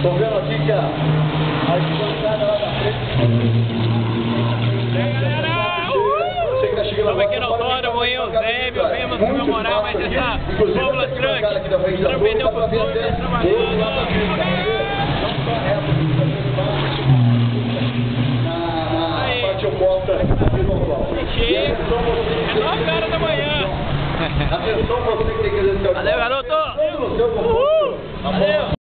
Tô vendo aqui que a arquibancada lá da frente. Estamos aqui no autódromo em Eusébio, vimos comemorar mais essa Fórmula Truck. Não perdeu o costume, Na parte oposta aqui no autódromo. Chega, é 9 horas da manhã. Atenção, você que tem que dizer. Valeu, garoto! Valeu!